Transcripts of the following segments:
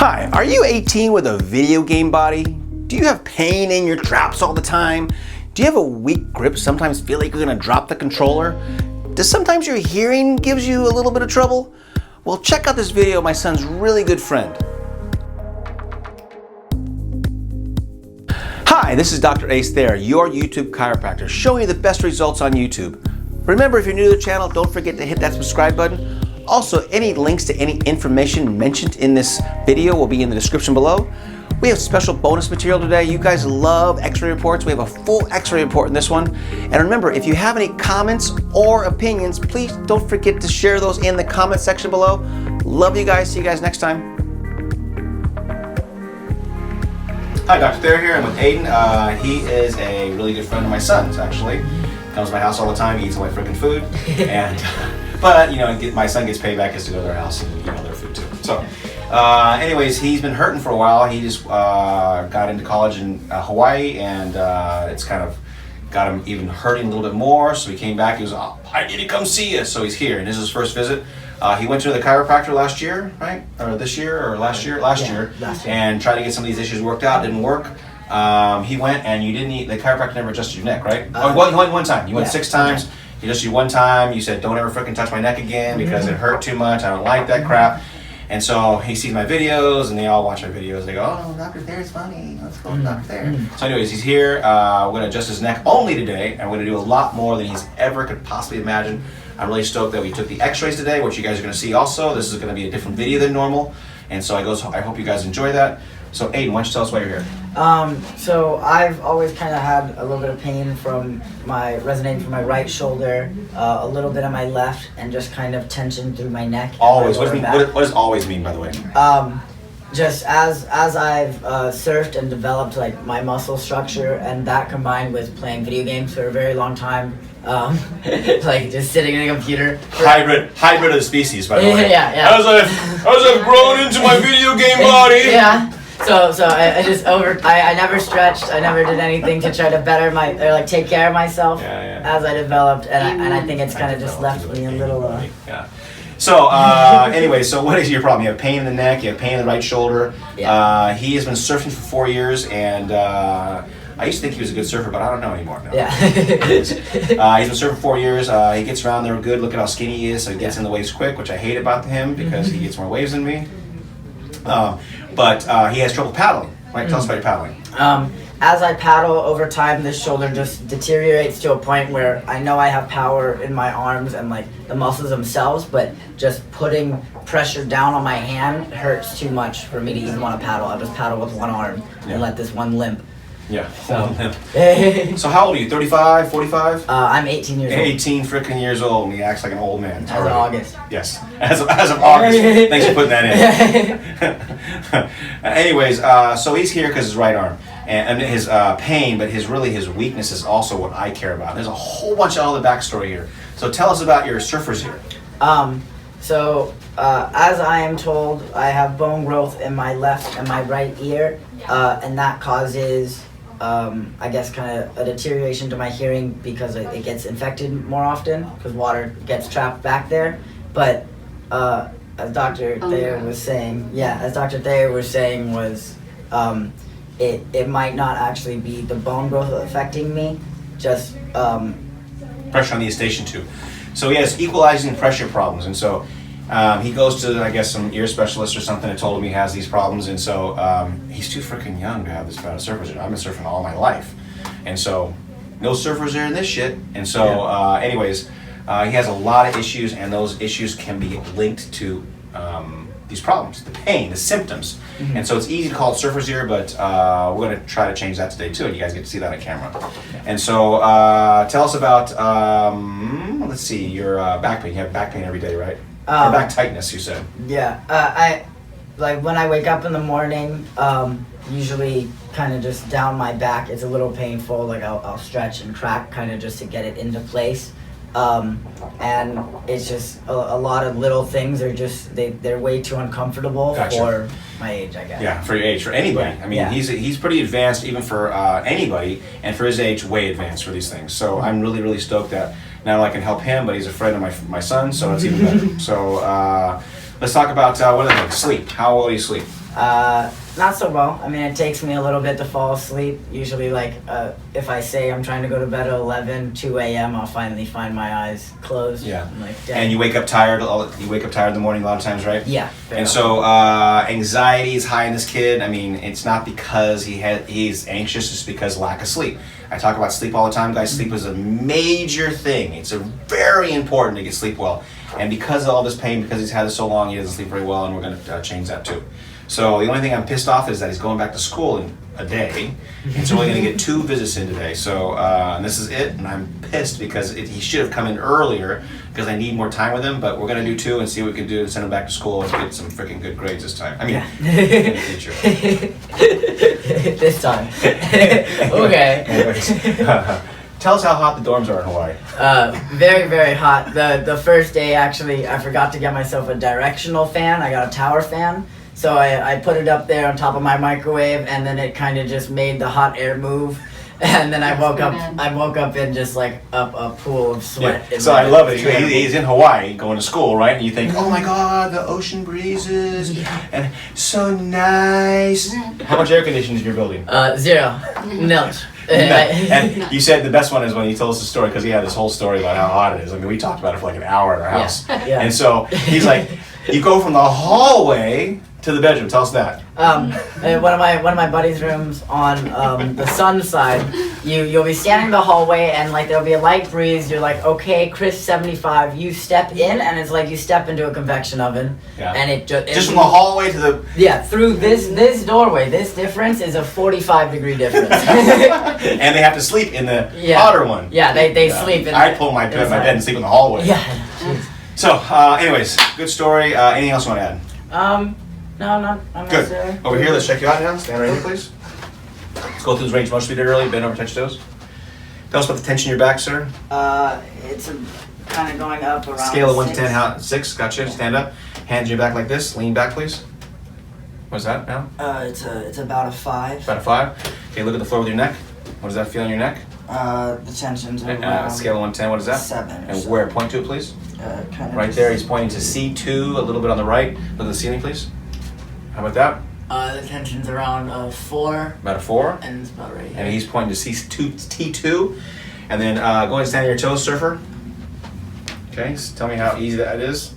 Hi, are you 18 with a video game body? Do you have pain in your traps all the time? Do you have a weak grip, sometimes feel like you're gonna drop the controller? Does sometimes your hearing gives you a little bit of trouble? Well, check out this video of my son's really good friend. Hi, this is Dr. Ace Thayer, your YouTube chiropractor, showing you the best results on YouTube. Remember, if you're new to the channel, don't forget to hit that subscribe button. Also, any links to any information mentioned in this video will be in the description below. We have special bonus material today. You guys love x-ray reports. We have a full x-ray report in this one. And remember, if you have any comments or opinions, please don't forget to share those in the comment section below. Love you guys. See you guys next time. Hi, Dr. Thayer here. I'm with Aiden. He is a really good friend of my son's, actually. Comes to my house all the time, eats all my freaking food. And but, you know, my son gets payback is to go to their house and, you know, their food too. So, anyways, he's been hurting for a while. He just got into college in Hawaii, and it's kind of got him even hurting a little bit more. So he came back. He was, oh, I need to come see you. So he's here, and this is his first visit. He went to the chiropractor last year, right? Or this year, or last year, and tried to get some of these issues worked out. Didn't work. He went, and you didn't eat. The chiropractor never adjusted your neck, right? He went one time. You went 6 times. Okay. He adjusted you one time. You said, don't ever freaking touch my neck again because it hurt too much. I don't like that crap. And so he sees my videos, and they all watch my videos. They go, oh, Dr. Thayer's funny. Let's go to Dr. Thayer. So anyways, he's here. We're going to adjust his neck only today, and we're going to do a lot more than he's ever could possibly imagine. I'm really stoked that we took the x-rays today, which you guys are going to see also. This is going to be a different video than normal. And so I hope you guys enjoy that. So Aiden, why don't you tell us why you're here? So I've always kind of had a little bit of pain from resonating from my right shoulder, a little bit on my left, and just kind of tension through my neck. Always. What does always mean, by the way? Just as I've surfed and developed like my muscle structure, and that combined with playing video games for a very long time, like just sitting in a computer. Hybrid of the species, by the way. Yeah. As I've grown into my video game body. Yeah. So I never stretched. I never did anything to try to better take care of myself as I developed, and I think it's kind of just left me a little. Yeah. So anyway, so what is your problem? You have pain in the neck. You have pain in the right shoulder. Yeah. He has been surfing for 4 years, and I used to think he was a good surfer, but I don't know anymore. No. Yeah. He's been surfing 4 years. He gets around there good. Look at how skinny he is. So he gets in the waves quick, which I hate about him because he gets more waves than me. But he has trouble paddling. Right? Tell us about your paddling. As I paddle over time, this shoulder just deteriorates to a point where I know I have power in my arms and like the muscles themselves, but just putting pressure down on my hand hurts too much for me to even want to paddle. I just paddle with one arm and let this one limp. Yeah. So, so how old are you? 35, 45? I'm 18 years old. 18 freaking years old, and he acts like an old man. As of August. Yes, as of August. Thanks for putting that in. Anyways, so he's here because his right arm and his pain, but his weakness is also what I care about. There's a whole bunch of other backstory here. So tell us about your surfers here. As I am told, I have bone growth in my left and my right ear, and that causes, I guess, kind of a deterioration to my hearing because it gets infected more often because water gets trapped back there. But as Dr. Thayer was saying, it might not actually be the bone growth affecting me, just pressure on the eustachian tube. So he has equalizing pressure problems, and so he goes to, I guess, some ear specialist or something that told him he has these problems, and so he's too freaking young to have this kind of surfers. I've been surfing all my life, and so no surfers are in this shit. And so, anyways, he has a lot of issues, and those issues can be linked to these problems, the pain, the symptoms. And so it's easy to call it surfer's ear, but we're going to try to change that today too, and you guys get to see that on camera. And so tell us about, let's see, your back pain. You have back pain every day, right? Or back tightness, you said. Yeah, I when I wake up in the morning, usually kind of just down my back, it's a little painful. Like I'll stretch and crack kind of just to get it into place. And it's just a lot of little things are just they're way too uncomfortable for my age, I guess. Yeah, for your age, for anybody. I mean, he's pretty advanced even for anybody, and for his age, way advanced for these things. So I'm really stoked that not only I can help him, but he's a friend of my son, so it's even better. So let's talk about one of the things, sleep. How well do you sleep? Not so well. I mean, it takes me a little bit to fall asleep. Usually, like, if I say I'm trying to go to bed at 11, 2 a.m., I'll finally find my eyes closed. Yeah. I'm like, dead. And you wake up tired. You wake up tired in the morning a lot of times, right? Yeah. And so anxiety is high in this kid. I mean, it's not because he's anxious. It's because lack of sleep. I talk about sleep all the time, guys. Sleep is a major thing. It's very important to get sleep well. And because of all this pain, because he's had it so long, he doesn't sleep very well, and we're going to change that too. So the only thing I'm pissed off is that he's going back to school in a day. It's only going to get 2 visits in today. So and this is it, and I'm pissed because he should have come in earlier because I need more time with him. But we're going to do 2 and see what we can do and send him back to school and get some freaking good grades this time. I mean, in the future. This time. Okay. Anyways, tell us how hot the dorms are in Hawaii. Very, very hot. The first day, actually, I forgot to get myself a directional fan. I got a tower fan. So I put it up there on top of my microwave, and then it kind of just made the hot air move. And then I woke up in just like a pool of sweat. Yeah. So I love it. He's in Hawaii going to school, right? And you think, oh my God, the ocean breezes, and so nice. How much air conditioning is in your building? 0. Nilch. And you said the best one is when you told us the story, because he had this whole story about how hot it is. I mean, we talked about it for like an hour at our house. Yeah. And so he's like, you go from the hallway to the bedroom. Tell us that. In one of my buddy's rooms on the sun side, you'll be standing in the hallway, and like there'll be a light breeze. You're like, okay, Chris 75. You step in, and it's like you step into a convection oven. Yeah. And it just from the hallway to the through this doorway. This difference is a 45-degree difference. and they have to sleep in the hotter one. Yeah, they sleep in. I pull my bed and sleep in the hallway. Yeah. So, anyways, good story. Anything else you want to add? No, I'm not Good. necessarily. Over here, let's check you out now. Stand right here, please. Let's go through this range of motion we did earlier. Bend over, touch toes. Tell us about the tension in your back, sir. It's kind of going up around. Scale of 1 to 6. 10, 6. Gotcha. Stand up. Hands in your back like this. Lean back, please. What's that now? It's about a 5. About a 5. Okay, look at the floor with your neck. What does that feel in your neck? The tension's around. Scale of 1 to 10, what is that? 7. And where? Point to it, please. Kind of Right there. He's pointing to C2, a little bit on the right. Look at the ceiling, please. How about that? The tension's around 4. About a 4. And it's about right here. And he's pointing to T2. And then go ahead and stand on your toes, surfer. Okay, so tell me how easy that is.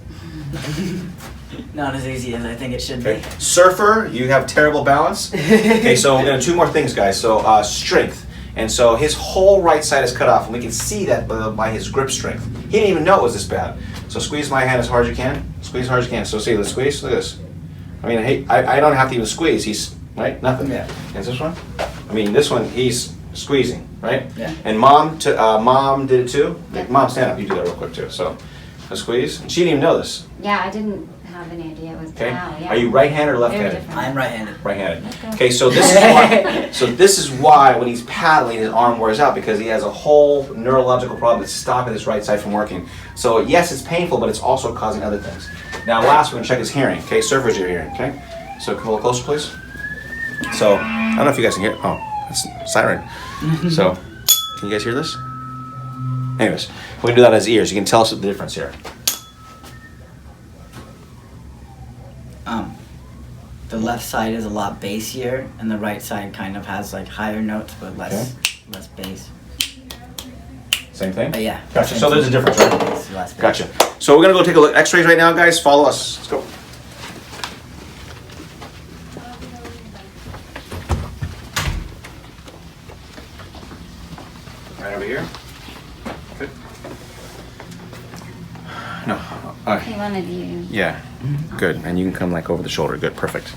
Not as easy as I think it should Okay. Surfer, you have terrible balance. Okay, so we're going to do 2 more things, guys. So strength. And so his whole right side is cut off, and we can see that by his grip strength. He didn't even know it was this bad. So squeeze my hand as hard as you can. Squeeze as hard as you can. So see, let's squeeze. Look at this. I mean, I don't have to even squeeze. He's, right? Nothing. Yeah. And this one? I mean, this one, he's squeezing, right? Yeah. And mom did it too? Yeah. Mom, stand up. You do that real quick too. So a squeeze. And she didn't even know this. Yeah, I didn't have any idea it was. Okay. Wow, yeah. Are you right-handed or Very left-handed? different. I'm right-handed. Right-handed. Let's go. Okay, so this is why. So this is why when he's paddling, his arm wears out, because he has a whole neurological problem that's stopping his right side from working. So yes, it's painful, but it's also causing other things. Now, last, we're gonna check his hearing. Okay, surfer's your hearing. Okay, so come a little closer, please. So I don't know if you guys can hear. Oh, that's siren. So can you guys hear this? Anyways, we can do that as ears. You can tell us the difference here. The left side is a lot bassier, and the right side kind of has like higher notes, but less bass. Same thing? But yeah. Gotcha. So there's a difference, right? It's less bass. Gotcha. So we're gonna go take a look at X-rays right now, guys. Follow us. Let's go. Right over here. Good. No. He wanted you. Yeah. Good. And you can come like over the shoulder. Good. Perfect.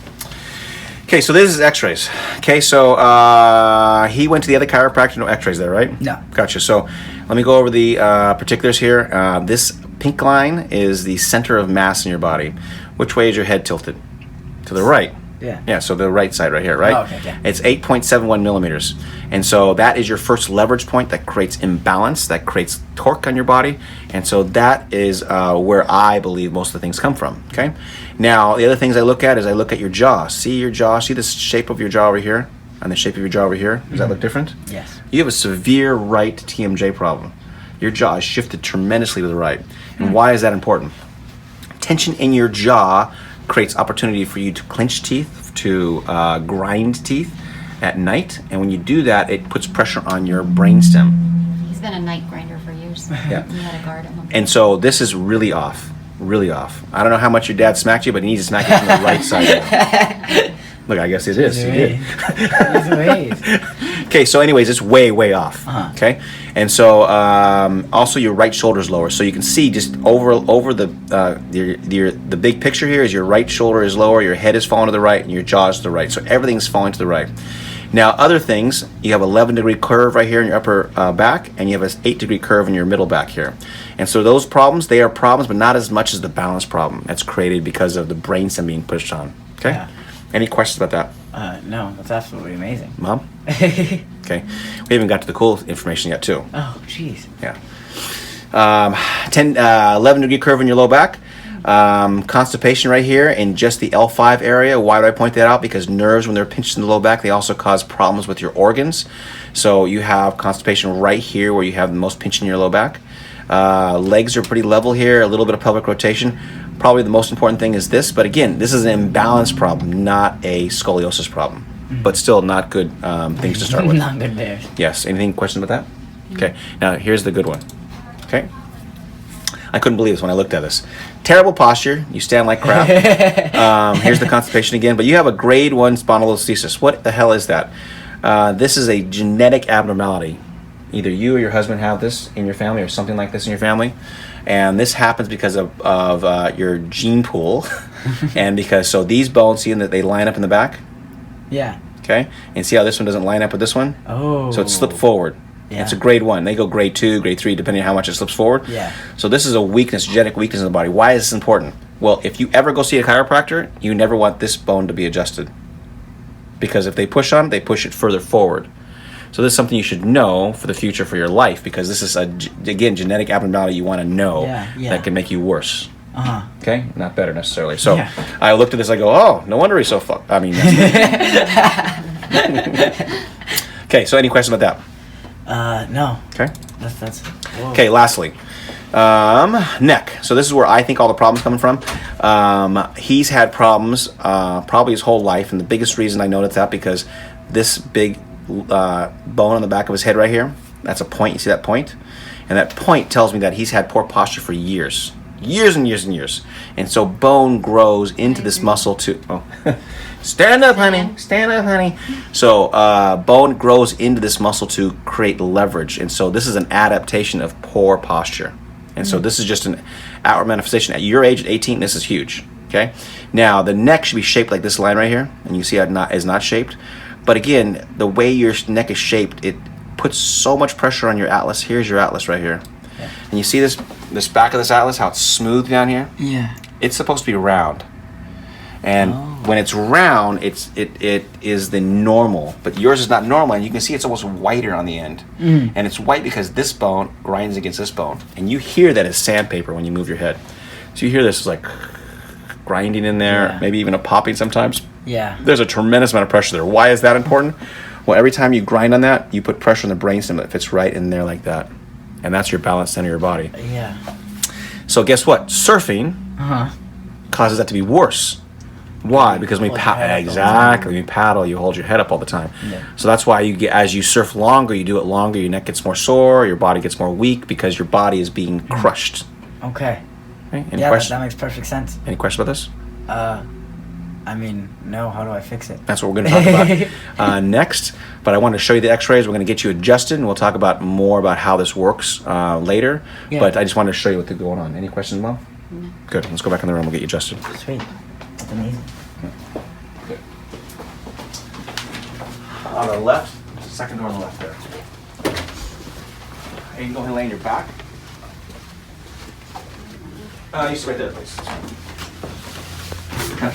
Okay, so this is X-rays. Okay, so he went to the other chiropractor. No X-rays there, right? No. Gotcha. So let me go over the particulars here. This pink line is the center of mass in your body. Which way is your head tilted? To the right. Yeah. Yeah, so the right side right here, right? Oh, okay, yeah. It's 8.71 millimeters. And so that is your first leverage point that creates imbalance, that creates torque on your body. And so that is where I believe most of the things come from, okay? Now, the other things I look at is I look at your jaw. See your jaw? See the shape of your jaw over here? And the shape of your jaw over here? Does that look different? Yes. You have a severe right TMJ problem. Your jaw is shifted tremendously to the right. And why is that important? Tension in your jaw creates opportunity for you to clench teeth, to grind teeth at night, and when you do that, it puts pressure on your brainstem. He's been a night grinder for years. Yeah. He had a guard at one point. And so this is really off. Really off. I don't know how much your dad smacked you, but he needs to smack you from the right side. Look, I guess it is. He did. Okay, so anyways, it's way, way off. Okay, and so also your right shoulder is lower, so you can see just over the big picture here is your right shoulder is lower, your head is falling to the right, and your jaw is to the right. So everything's falling to the right. Now, other things, you have 11-degree curve right here in your upper back, and you have an 8-degree curve in your middle back here. And so those problems, they are problems, but not as much as the balance problem that's created because of the brainstem being pushed on. Okay? Yeah. Any questions about that? No, that's absolutely amazing. Mom? Okay. We haven't got to the cool information yet, too. Oh, jeez. Yeah. 11-degree curve in your low back. Constipation right here in just the L5 area. Why do I point that out? Because nerves, when they're pinched in the low back, they also cause problems with your organs. So you have constipation right here where you have the most pinch in your low back. Legs are pretty level here, a little bit of pelvic rotation. Probably the most important thing is this, but again, this is an imbalance problem, not a scoliosis problem. But still not good things to start with. Not good there. Yes. Anything questions about that? Okay. Now here's the good one. Okay. I couldn't believe this when I looked at this. Terrible posture. You stand like crap. Here's the constipation again. But you have a grade 1 spondylolisthesis. What the hell is that? This is a genetic abnormality. Either you or your husband have this in your family or something like this in your family. And this happens because of your gene pool. And because, so these bones, see that they line up in the back? Yeah. Okay. And see how this one doesn't line up with this one? Oh. So it's slipped forward. Yeah. It's a grade 1. They go grade 2, grade 3, depending on how much it slips forward. Yeah. So this is a weakness, genetic weakness in the body. Why is this important? Well, if you ever go see a chiropractor, you never want this bone to be adjusted. Because if they push on it, they push it further forward. So this is something you should know for the future for your life, because this is, again, genetic abnormality you want to know that can make you worse. Okay? Not better necessarily. So I looked at this, I go, oh, no wonder he's so fucked. I mean, okay, so any questions about that? No. Okay. That's. Whoa. Okay, lastly, neck. So this is where I think all the problems coming from. He's had problems probably his whole life, and the biggest reason I noticed that because this big bone on the back of his head right here, that's a point. You see that point? And that point tells me that he's had poor posture for years. Years and years and years. And so bone grows into this muscle to... Oh. Stand up, honey. Stand up, honey. So bone grows into this muscle to create leverage. And so this is an adaptation of poor posture. And so this is just an outward manifestation. At your age, at 18, this is huge. Okay? Now, the neck should be shaped like this line right here. And you see how it is not shaped. But again, the way your neck is shaped, it puts so much pressure on your atlas. Here's your atlas right here. Yeah. And you see this back of this atlas, how it's smooth down here? Yeah. It's supposed to be round. And when it's round, it is the normal. But yours is not normal, and you can see it's almost whiter on the end. And it's white because this bone grinds against this bone. And you hear that as sandpaper when you move your head. So you hear this like grinding in there, maybe even a popping sometimes. Yeah. There's a tremendous amount of pressure there. Why is that important? Well, every time you grind on that, you put pressure on the brainstem that fits right in there like that. And that's your balance center of your body. Yeah. So guess what? Surfing causes that to be worse. Why? Because when we when we paddle, you hold your head up all the time. Yeah. So that's why you get, as you surf longer, you do it longer, your neck gets more sore, your body gets more weak because your body is being crushed. Okay. Any that makes perfect sense. Any question about this? I mean, no. How do I fix it? That's what we're going to talk about next. But I want to show you the x-rays. We're going to get you adjusted, and we'll talk about more about how this works later. Yeah. But I just wanted to show you what's going on. Any questions, Mom? No. Good. Let's go back in the room. We'll get you adjusted. Sweet. That's amazing. Good. On the left, second door on the left there. Hey, you can go ahead and lay on your back. You sit right there, please. Okay.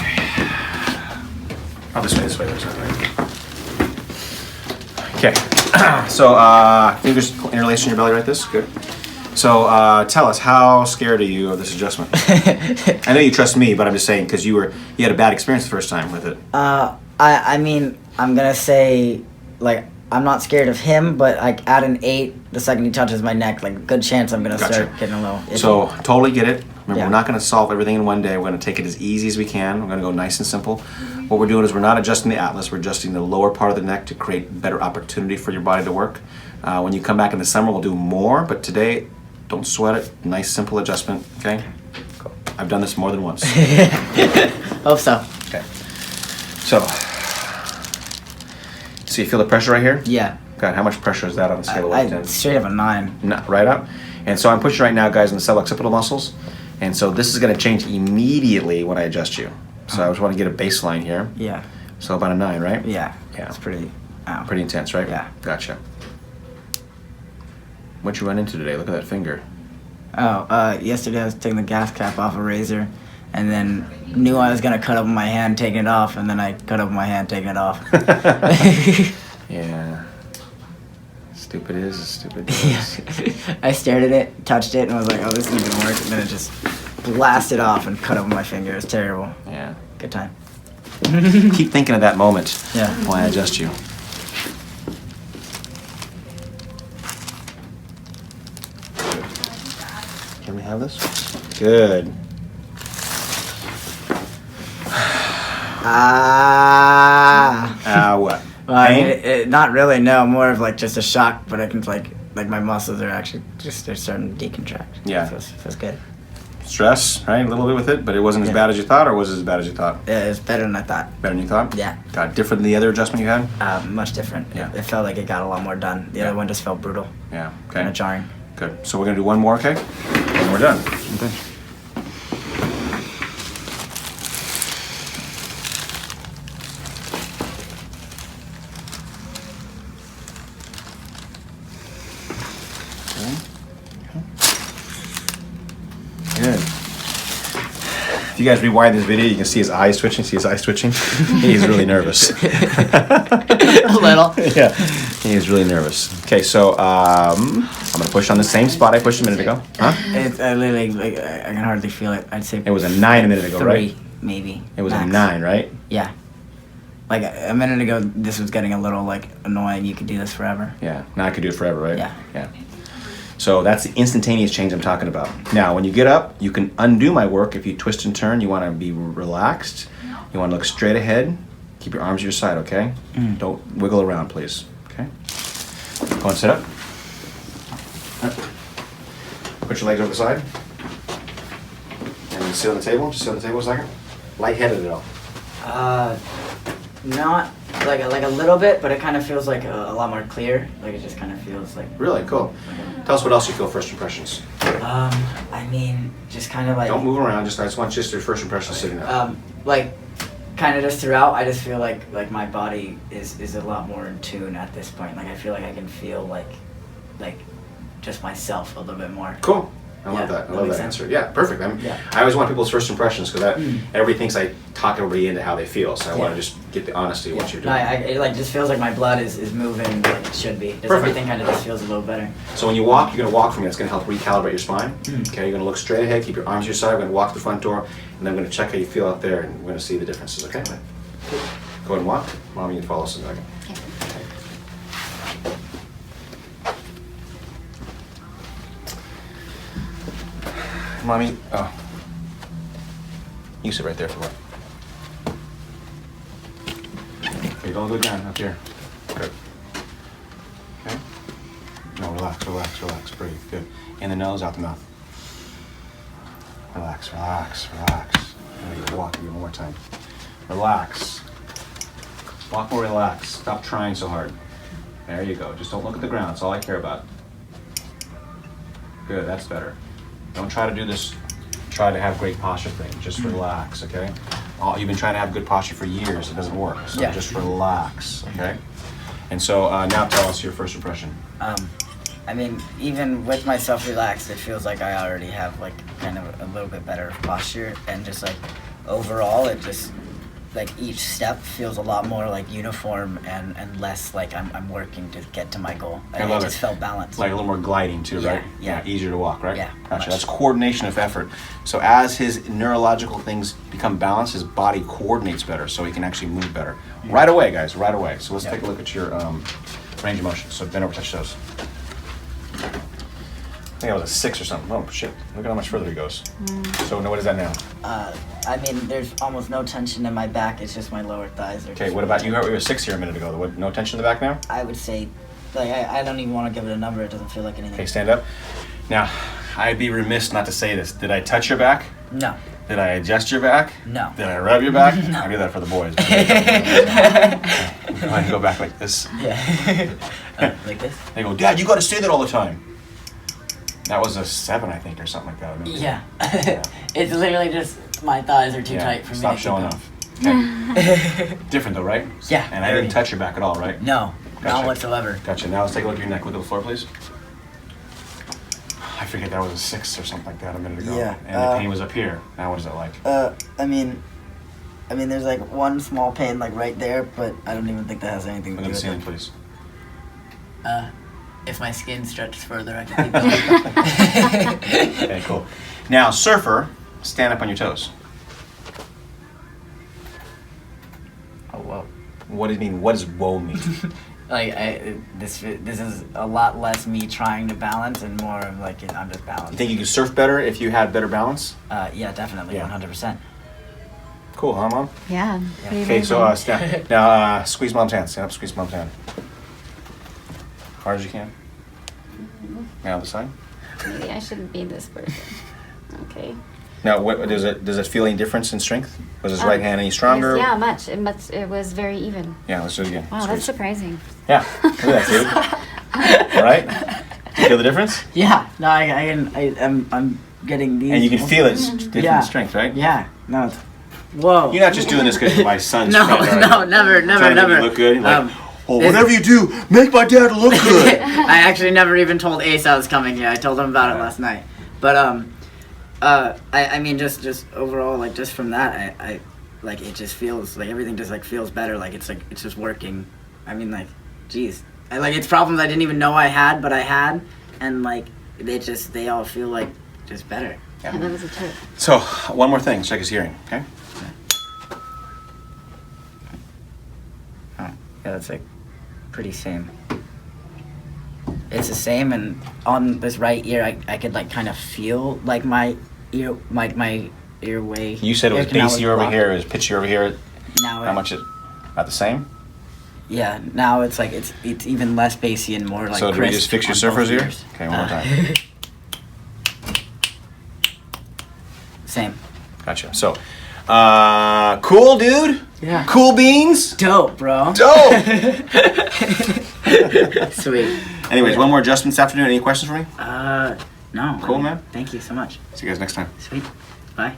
Oh, this way, there's that right. Okay. So, fingers interlaced in your belly like this. Good. So, tell us, how scared are you of this adjustment? I know you trust me, but I'm just saying because you had a bad experience the first time with it. I mean, I'm gonna say, like, I'm not scared of him, but like at an 8, the second he touches my neck, like, good chance I'm gonna start getting a little itchy. So, totally get it. Remember, we're not going to solve everything in one day. We're going to take it as easy as we can. We're going to go nice and simple. What we're doing is we're not adjusting the atlas, we're adjusting the lower part of the neck to create better opportunity for your body to work. When you come back in the summer, we'll do more, but today, don't sweat it. Nice, simple adjustment, okay? Cool. I've done this more than once. Hope so. Okay. So you feel the pressure right here? Yeah. God, how much pressure is that on a scale of 1 to 10? Straight up a 9. No, right up. And so I'm pushing right now, guys, in the suboccipital muscles. And so this is going to change immediately when I adjust you. So I just want to get a baseline here. Yeah. So about a 9, right? Yeah. Yeah. It's pretty. Ow. Pretty intense, right? Yeah. Gotcha. What'd you run into today? Look at that finger. Oh, yesterday I was taking the gas cap off a razor, and then knew I was gonna cut open my hand taking it off, and then I cut open my hand taking it off. Yeah. Stupid is, stupid does. I stared at it, touched it, and was like, "Oh, this isn't gonna work." And then it just blasted off and cut open my finger. It was terrible. Yeah. Good time. Keep thinking of that moment Yeah. while I adjust you. Can we have this? Good. What? Well, I mean, Pain? not really. No, more of like just a shock. But I can like my muscles are actually they're starting to decontract. Yeah. Feels good. Stress, right? A little bit with it, but it wasn't as Yeah. bad as you thought, or was it as bad as you thought? Yeah, it's better than I thought. Better than you thought? Yeah. Got different than the other adjustment you had? Much different. Yeah. It felt like it got a lot more done. The Yeah. other one just felt brutal. Yeah. Kind Okay. of jarring. Good. So we're gonna do one more, okay? And we're done. Okay. Good. If you guys rewind this video, you can see his eyes twitching. See his eyes twitching? He's really nervous. A little. Yeah, he is really nervous. Okay, so I'm gonna push on the same spot I pushed a minute ago. Huh? It's literally like I can hardly feel it. I'd say It was a 9 a minute ago, 3, right? maybe. It was a max. 9, right? Yeah. Like a minute ago, this was getting a little like annoying. You could do this forever. Yeah. Now I could do it forever, right? Yeah. Yeah. So that's the instantaneous change I'm talking about. Now, when you get up, you can undo my work. If you twist and turn, you want to be relaxed. You want to look straight ahead. Keep your arms to your side, okay? Don't wiggle around, please. Okay? Go and sit up. Put your legs over the side. And then sit on the table. Just sit on the table a second. Lightheaded at all. Not like a little bit, but it kind of feels like a lot more clear. Like it just kind of feels like. Really? Cool. Tell us what else you feel first impressions. I mean, just kind of like. Don't move around. I just want just your first impressions sitting up. Like, kind of just throughout, I just feel like my body is a lot more in tune at this point. Like I feel like I can feel like just myself a little bit more. Cool. I love Yeah, that. I that love makes that sense. answer. Yeah, perfect. Yeah. I always want people's first impressions because everybody thinks I talk everybody into how they feel. So I want to Yeah. just get the honesty of what you're No, doing. it like just feels like my blood is moving like it should be. Just Perfect. everything kind of just feels a little better. So when you walk, you're going to walk for me. It's going to help recalibrate your spine. Okay, you're going to look straight ahead, keep your arms to your side. We're going to walk to the front door, and then I'm going to check how you feel out there, and we're going to see the differences. Okay? Go ahead and walk. Mom, you can follow us in a second. Mommy, oh. You sit right there for what? Okay, don't go down, up here. Good. Okay? No, relax, relax, relax, breathe, good. In the nose, out the mouth. Relax, relax, relax. There you go, walk again one more time. Relax. Walk more relaxed. Stop trying so hard. There you go, just don't look at the ground, that's all I care about. Good, that's better. Don't try to do this, try to have great posture thing. Just relax, okay? You've been trying to have good posture for years. It doesn't work. So Yeah. just relax, okay? And so now tell us your first impression. I mean, even with myself relaxed, it feels like I already have like kind of a little bit better posture, and just like overall, it just like each step feels a lot more like uniform and less like I'm working to get to my goal. I love it just felt balanced. Like a little more gliding too, Yeah, right? yeah. Easier to walk, right? Yeah, Gotcha. much. That's coordination of effort. So as his neurological things become balanced, his body coordinates better, so he can actually move better. Right away, guys. Right away. So let's Yeah. take a look at your range of motion. So bend over, touch toes. think that was a 6 or something. Oh shit! Look at how much further he goes. So what is that now? I mean, there's almost no tension in my back. It's just my lower thighs. Okay, what about you? You were 6 here a minute ago. What, no tension in the back now? I would say, like, I don't even want to give it a number. It doesn't feel like anything. Okay, stand up. Now, I'd be remiss not to say this. Did I touch your back? No. Did I adjust your back? No. Did I rub your back? No. I do that for the boys. I can go back like this. Yeah. Like this? They go, Dad, you got to say that all the time. That was a 7, I think, or something like that. I remember. Yeah. It's literally just my thighs are too tight for me. Stop showing off. Okay. Different though, right? Yeah. And I didn't touch your back at all, right? No, Gotcha. not whatsoever. Gotcha. Now let's take a look at your neck. Look at the floor, please. I forget that was a 6 or something like that a minute ago. Yeah. And the pain was up here. Now what is it like? I mean, there's like one small pain like right there, but I don't even think that has anything to Look do at the with ceiling, it. please. If my skin stretches further, I can keep going. Okay, cool. Now, surfer, stand up on your toes. Oh, whoa. What does it mean? What does whoa mean? Like, this is a lot less me trying to balance and more of like I'm just balanced. You think you could surf better if you had better balance? Yeah, definitely, Yeah. 100%. Cool, huh, Mom? Yeah. pretty Okay, so amazing. stand. Now, squeeze Mom's hand. Stand up, squeeze Mom's hand. Hard as you can. Now, the side. Maybe I shouldn't be this person. Okay. Now, what, does it feel any difference in strength? Was his right hand any stronger? Yeah, much. It was very even. Yeah, let's do it again. Wow, Squeeze. that's surprising. Yeah, look at that, dude. All right? You feel the difference? Yeah, no, I'm getting these. And you can feel it's different Yeah. strength, right? Yeah, no, it's, whoa. You're not just doing this because my son's No, fat, are no, you? never, Trying to make you look good? Like, oh, whatever you do, make my dad look good. I actually never even told Ace I was coming here. I told him about it last night. But I mean, just overall, like, just from that, I like, it just feels like everything just like feels better. Like it's just working. I mean, like, geez, it's problems I didn't even know I had, but I had, and like they all feel like just better. Yeah, that was a tip. So, one more thing. Check his hearing, okay? Oh, yeah, that's like pretty same. It's the same, and on this right ear, I could like kind of feel like my ear, my earway. You said it was ear canal bassy over blocked. here, it was pitchy over here. Now How much is about the same? Yeah, now it's like it's even less bassy and more like. So do we crisp just fix your on surfer's both ear? ears. Okay, one more time. Same. Gotcha. So, cool, dude. Yeah. Cool beans. Dope, bro. Dope. Sweet. Anyways, one more adjustment this afternoon. Any questions for me? No. Cool, man. Thank you so much. See you guys next time. Sweet. Bye.